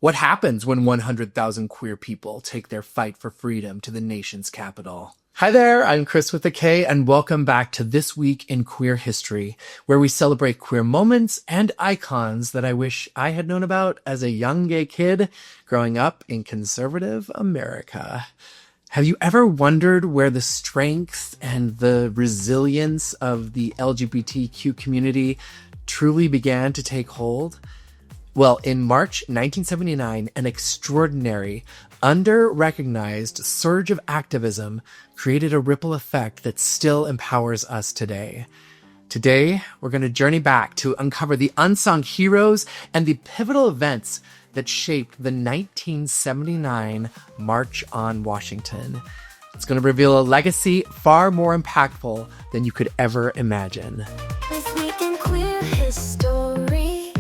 What happens when 100,000 queer people take their fight for freedom to the nation's capital? Hi there, I'm Chris with a K, and welcome back to This Week in Queer History, where we celebrate queer moments and icons that I wish I had known about as a young gay kid growing up in conservative America. Have you ever wondered where the strength and the resilience of the LGBTQ community truly began to take hold? Well, in March 1979, an extraordinary, under-recognized surge of activism created a ripple effect that still empowers us today. Today, we're going to journey back to uncover the unsung heroes and the pivotal events that shaped the 1979 March on Washington. It's going to reveal a legacy far more impactful than you could ever imagine. This week in queer history,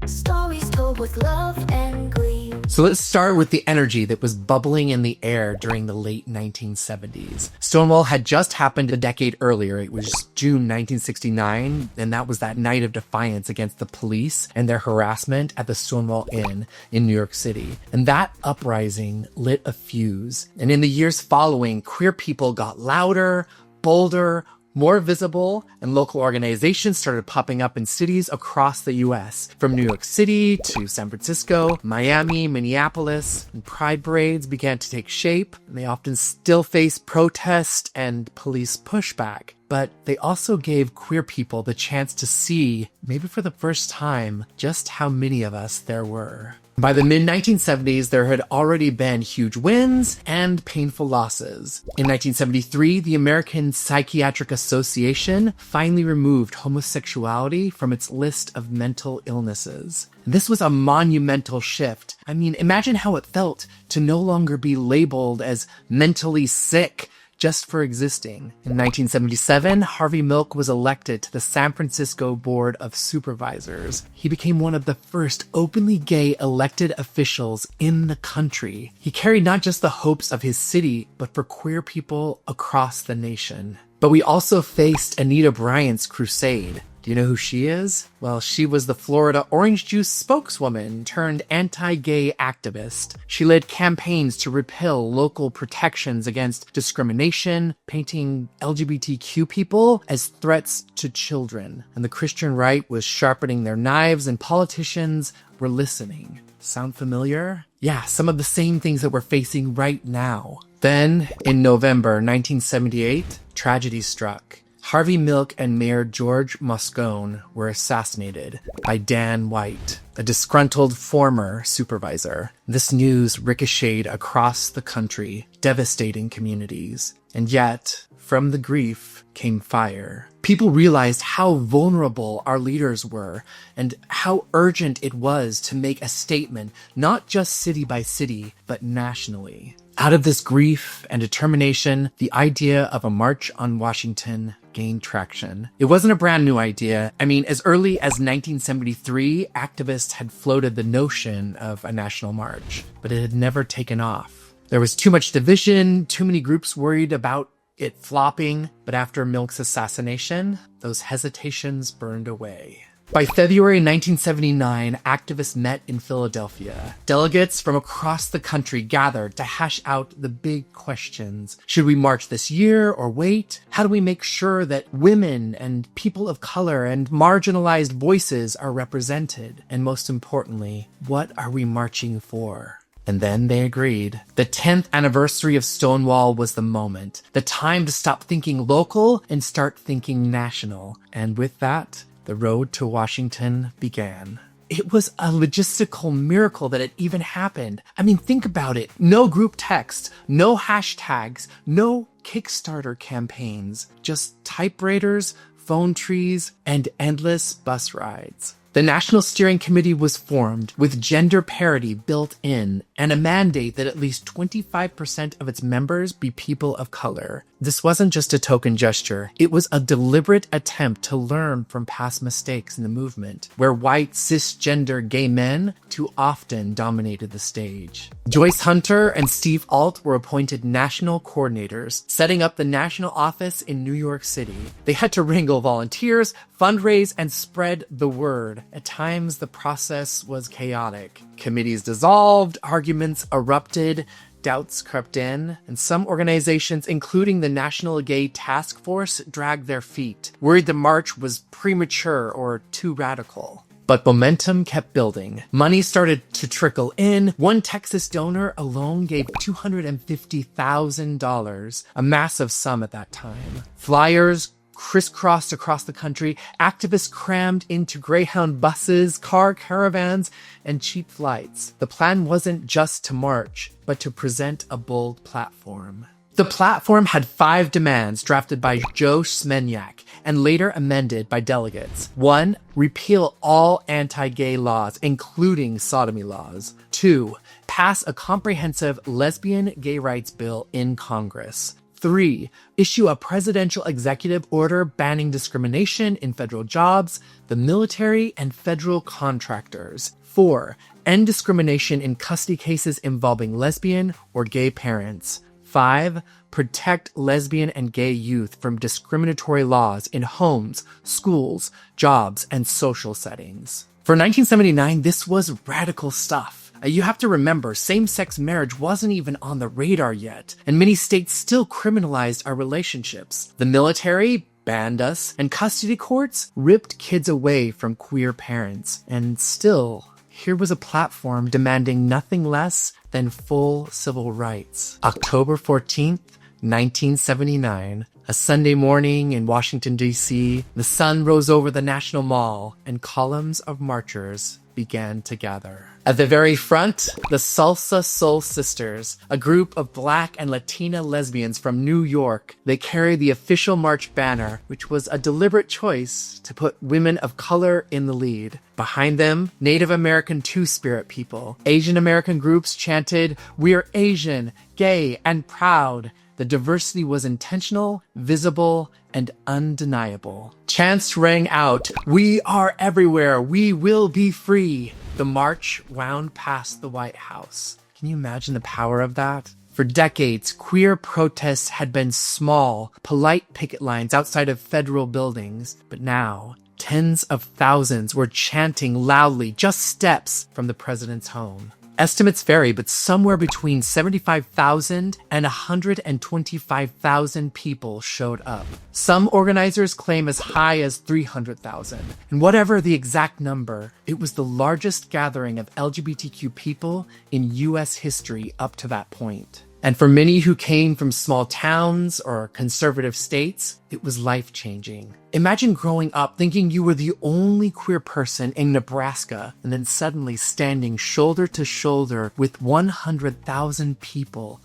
stories told with love and glee. So let's start with the energy that was bubbling in the air during the late 1970s. Stonewall had just happened a decade earlier. It was June 1969, and that was that night of defiance against the police and their harassment at the Stonewall Inn in New York City. And that uprising lit a fuse. And in the years following, queer people got louder, bolder, more visible, and local organizations started popping up in cities across the U.S., from New York City to San Francisco, Miami, Minneapolis, and pride parades began to take shape, and they often still face protest and police pushback. But they also gave queer people the chance to see, maybe for the first time, just how many of us there were. By the mid-1970s, there had already been huge wins and painful losses. In 1973, the American Psychiatric Association finally removed homosexuality from its list of mental illnesses. This was a monumental shift. I mean, imagine how it felt to no longer be labeled as mentally sick just for existing. In 1977, Harvey Milk was elected to the San Francisco Board of Supervisors. He became one of the first openly gay elected officials in the country. He carried not just the hopes of his city, but for queer people across the nation. But we also faced Anita Bryant's crusade. Do you know who she is? Well, she was the Florida orange juice spokeswoman turned anti-gay activist. She led campaigns to repeal local protections against discrimination, painting LGBTQ people as threats to children. And the Christian right was sharpening their knives, and politicians were listening. Sound familiar? Yeah, some of the same things that we're facing right now. Then, in November 1978, tragedy struck. Harvey Milk and Mayor George Moscone were assassinated by Dan White, a disgruntled former supervisor. This news ricocheted across the country, devastating communities. And yet, from the grief came fire. People realized how vulnerable our leaders were and how urgent it was to make a statement, not just city by city, but nationally. Out of this grief and determination, the idea of a March on Washington gained traction. It wasn't a brand new idea. I mean, as early as 1973, activists had floated the notion of a national march, but it had never taken off. There was too much division, too many groups worried about it flopping, but after Milk's assassination, those hesitations burned away. By February 1979, activists met in Philadelphia. Delegates from across the country gathered to hash out the big questions. Should we march this year or wait? How do we make sure that women and people of color and marginalized voices are represented? And most importantly, what are we marching for? And then they agreed. The 10th anniversary of Stonewall was the moment, the time to stop thinking local and start thinking national. And with that, the road to Washington began. It was a logistical miracle that it even happened. I mean, think about it. No group text, no hashtags, no Kickstarter campaigns, just typewriters, phone trees, and endless bus rides. The National Steering Committee was formed with gender parity built in and a mandate that at least 25% of its members be people of color. This wasn't just a token gesture. It was a deliberate attempt to learn from past mistakes in the movement, where white, cisgender gay men too often dominated the stage. Joyce Hunter and Steve Alt were appointed national coordinators, setting up the national office in New York City. They had to wrangle volunteers, fundraise, and spread the word. At times, the process was chaotic. Committees dissolved, arguments erupted, doubts crept in, and some organizations, including the National Gay Task Force, dragged their feet, worried the march was premature or too radical. But momentum kept building. Money started to trickle in. One Texas donor alone gave $250,000, a massive sum at that time. Flyers crisscrossed across the country. Activists crammed into Greyhound buses, car caravans, and cheap flights. The plan wasn't just to march, but to present a bold platform. The platform had 5 demands drafted by Joe Smenyak and later amended by delegates. 1. Repeal all anti-gay laws, including sodomy laws. 2. Pass a comprehensive lesbian gay rights bill in Congress. 3. Issue a presidential executive order banning discrimination in federal jobs, the military, and federal contractors. 4. End discrimination in custody cases involving lesbian or gay parents. 5. Protect lesbian and gay youth from discriminatory laws in homes, schools, jobs, and social settings. For 1979, this was radical stuff. You have to remember, same-sex marriage wasn't even on the radar yet, and many states still criminalized our relationships. The military banned us, and custody courts ripped kids away from queer parents. And still, here was a platform demanding nothing less than full civil rights. October 14th, 1979, a Sunday morning in Washington, D.C., the sun rose over the National Mall, and columns of marchers began to gather. At the very front, the Salsa Soul Sisters, a group of Black and Latina lesbians from New York. They carried the official march banner, which was a deliberate choice to put women of color in the lead. Behind them, Native American Two-Spirit people. Asian American groups chanted, "We're Asian, gay, and proud." The diversity was intentional, visible, and undeniable. Chants rang out, "We are everywhere, we will be free." The march wound past the White House. Can you imagine the power of that? For decades, queer protests had been small, polite picket lines outside of federal buildings. But now, tens of thousands were chanting loudly just steps from the president's home. Estimates vary, but somewhere between 75,000 and 125,000 people showed up. Some organizers claim as high as 300,000. And whatever the exact number, it was the largest gathering of LGBTQ people in U.S. history up to that point. And for many who came from small towns or conservative states, it was life-changing. Imagine growing up thinking you were the only queer person in Nebraska and then suddenly standing shoulder to shoulder with 100,000 people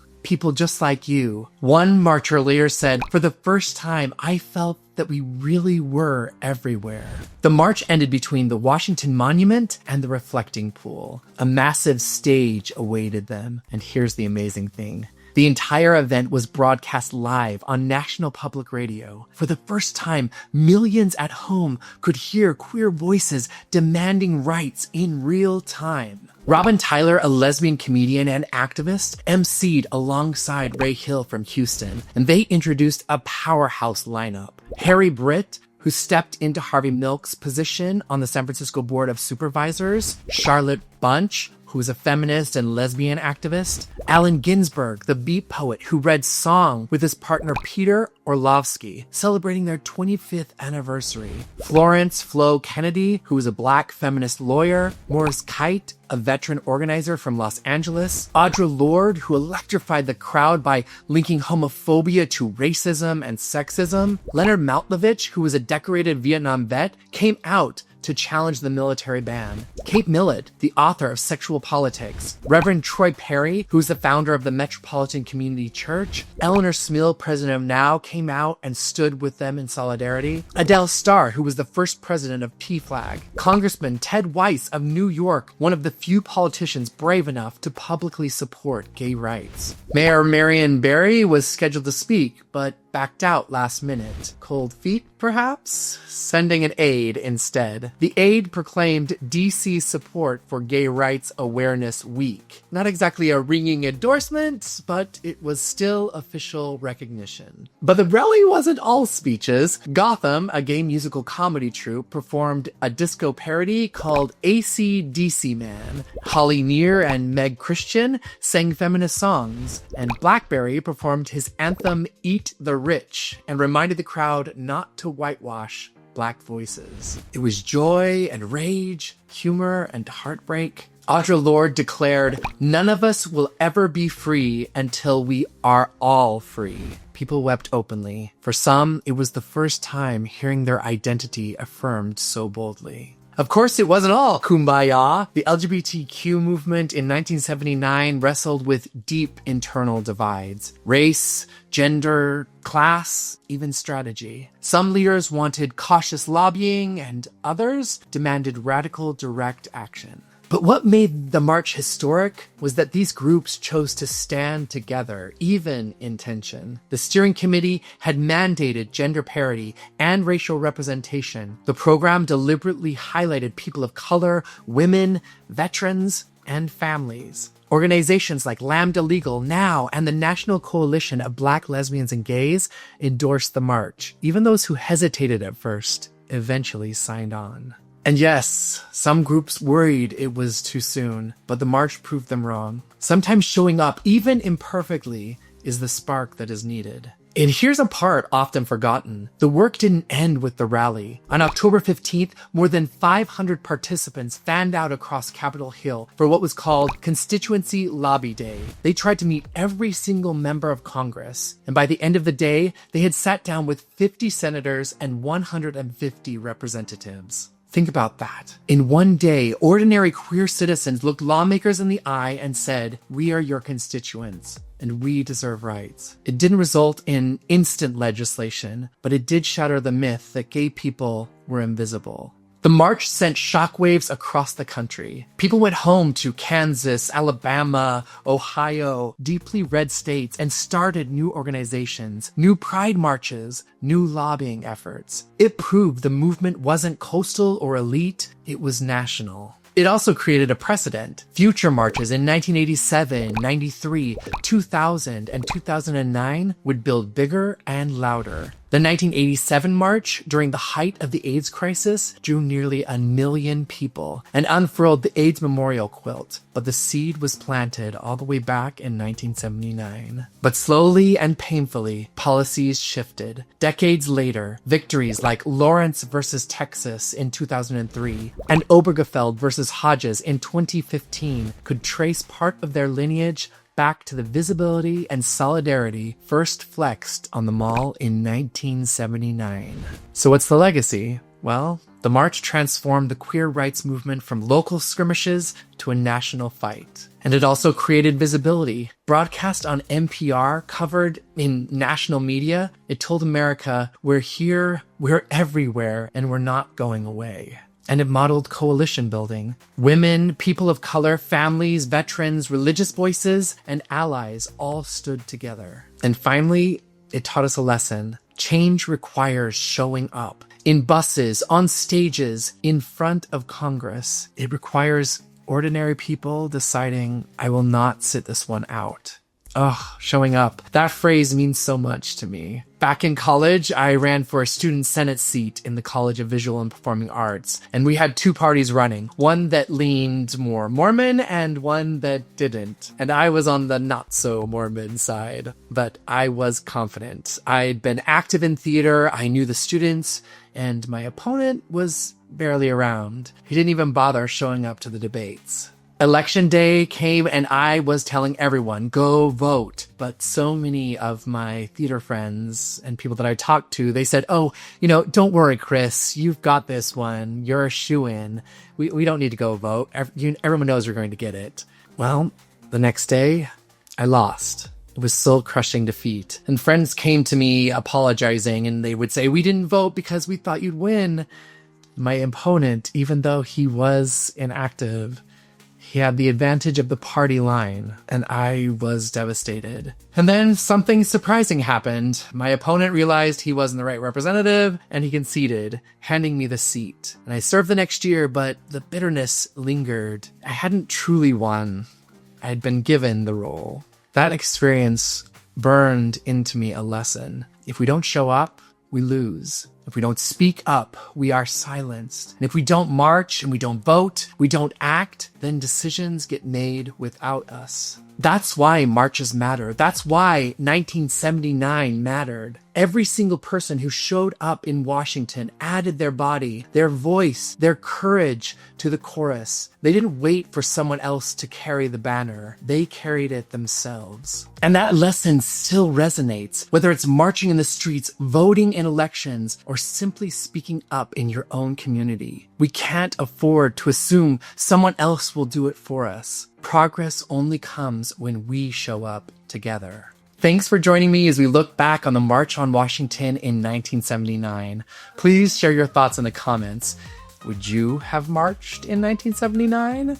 just like you. One marcher later said, "For the first time, I felt that we really were everywhere." The march ended between the Washington Monument and the reflecting pool. A massive stage awaited them. And here's the amazing thing. The entire event was broadcast live on National Public Radio. For the first time, millions at home could hear queer voices demanding rights in real time. Robin Tyler, a lesbian comedian and activist, emceed alongside Ray Hill from Houston, and they introduced a powerhouse lineup. Harry Britt, who stepped into Harvey Milk's position on the San Francisco Board of Supervisors, Charlotte Bunch, who was a feminist and lesbian activist, Allen Ginsberg, the beat poet who read song with his partner Peter Orlovsky, celebrating their 25th anniversary, Florence Flo Kennedy, who was a Black feminist lawyer, Morris Kite, a veteran organizer from Los Angeles, Audre Lorde, who electrified the crowd by linking homophobia to racism and sexism, Leonard Maltnovich, who was a decorated Vietnam vet, came out to challenge the military ban. Kate Millett, the author of Sexual Politics, Reverend Troy Perry, who's the founder of the Metropolitan Community Church, Eleanor Smill, president of NOW, came out and stood with them in solidarity, Adele Starr, who was the first president of PFLAG, Congressman Ted Weiss of New York, one of the few politicians brave enough to publicly support gay rights. Mayor Marion Barry was scheduled to speak, but backed out last minute. Cold feet, perhaps? Sending an aide instead. The aide proclaimed DC support for Gay Rights Awareness Week. Not exactly a ringing endorsement, but it was still official recognition. But the rally wasn't all speeches. Gotham, a gay musical comedy troupe, performed a disco parody called AC/DC Man. Holly Near and Meg Christian sang feminist songs, and Blackberry performed his anthem Eat the Rich and reminded the crowd not to whitewash Black voices. It was joy and rage, humor and heartbreak. Audre Lorde declared, "None of us will ever be free until we are all free." People wept openly. For some, it was the first time hearing their identity affirmed so boldly. Of course, it wasn't all kumbaya. The LGBTQ movement in 1979 wrestled with deep internal divides. Race, gender, class, even strategy. Some leaders wanted cautious lobbying, and others demanded radical, direct action. But what made the march historic was that these groups chose to stand together, even in tension. The steering committee had mandated gender parity and racial representation. The program deliberately highlighted people of color, women, veterans, and families. Organizations like Lambda Legal Now and the National Coalition of Black Lesbians and Gays endorsed the march. Even those who hesitated at first eventually signed on. And yes, some groups worried it was too soon, but the march proved them wrong. Sometimes showing up, even imperfectly, is the spark that is needed. And here's a part often forgotten. The work didn't end with the rally. On October 15th, more than 500 participants fanned out across Capitol Hill for what was called Constituency Lobby Day. They tried to meet every single member of Congress. And by the end of the day, they had sat down with 50 senators and 150 representatives. Think about that. In one day, ordinary queer citizens looked lawmakers in the eye and said, "We are your constituents, and we deserve rights." It didn't result in instant legislation, but it did shatter the myth that gay people were invisible. The march sent shockwaves across the country. People went home to Kansas, Alabama, Ohio, deeply red states, and started new organizations, new pride marches, new lobbying efforts. It proved the movement wasn't coastal or elite, it was national. It also created a precedent. Future marches in 1987, 93, 2000, and 2009 would build bigger and louder. The 1987 march, during the height of the AIDS crisis, drew nearly 1 million people and unfurled the AIDS memorial quilt. But the seed was planted all the way back in 1979. But slowly and painfully, policies shifted. Decades later, victories like Lawrence versus Texas in 2003 and Obergefell versus Hodges in 2015 could trace part of their lineage back to the visibility and solidarity first flexed on the mall in 1979. So what's the legacy? Well, the march transformed the queer rights movement from local skirmishes to a national fight. And it also created visibility. Broadcast on NPR, covered in national media, it told America, we're here, we're everywhere, and we're not going away. And it modeled coalition building. Women, people of color, families, veterans, religious voices, and allies all stood together. And finally, it taught us a lesson. Change requires showing up. In buses, on stages, in front of Congress. It requires ordinary people deciding, I will not sit this one out. Oh, showing up. That phrase means so much to me. Back in college, I ran for a student senate seat in the College of Visual and Performing Arts, and we had two parties running, one that leaned more Mormon and one that didn't. And I was on the not-so-Mormon side, but I was confident. I'd been active in theater, I knew the students, and my opponent was barely around. He didn't even bother showing up to the debates. Election day came and I was telling everyone, go vote. But so many of my theater friends and people that I talked to, they said, oh, don't worry, Chris, you've got this one. You're a shoo-in. We don't need to go vote. Everyone knows you're going to get it. Well, the next day, I lost. It was soul-crushing defeat. And friends came to me apologizing and they would say, we didn't vote because we thought you'd win. My opponent, even though he was inactive, He had the advantage of the party line, and I was devastated. And then something surprising happened. My opponent realized he wasn't the right representative, and he conceded, handing me the seat. And I served the next year, but the bitterness lingered. I hadn't truly won. I had been given the role. That experience burned into me a lesson. If we don't show up, we lose. If we don't speak up, we are silenced. And if we don't march and we don't vote, we don't act, then decisions get made without us. That's why marches matter. That's why 1979 mattered. Every single person who showed up in Washington added their body, their voice, their courage to the chorus. They didn't wait for someone else to carry the banner. They carried it themselves. And that lesson still resonates, whether it's marching in the streets, voting in elections, or simply speaking up in your own community. We can't afford to assume someone else will do it for us. Progress only comes when we show up together. Thanks for joining me as we look back on the March on Washington in 1979. Please share your thoughts in the comments. Would you have marched in 1979?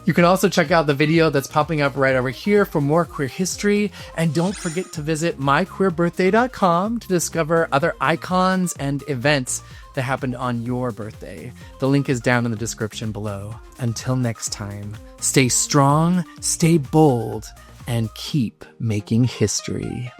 You can also check out the video that's popping up right over here for more queer history. And don't forget to visit myqueerbirthday.com to discover other icons and events that happened on your birthday. The link is down in the description below. Until next time, stay strong, stay bold, and keep making history.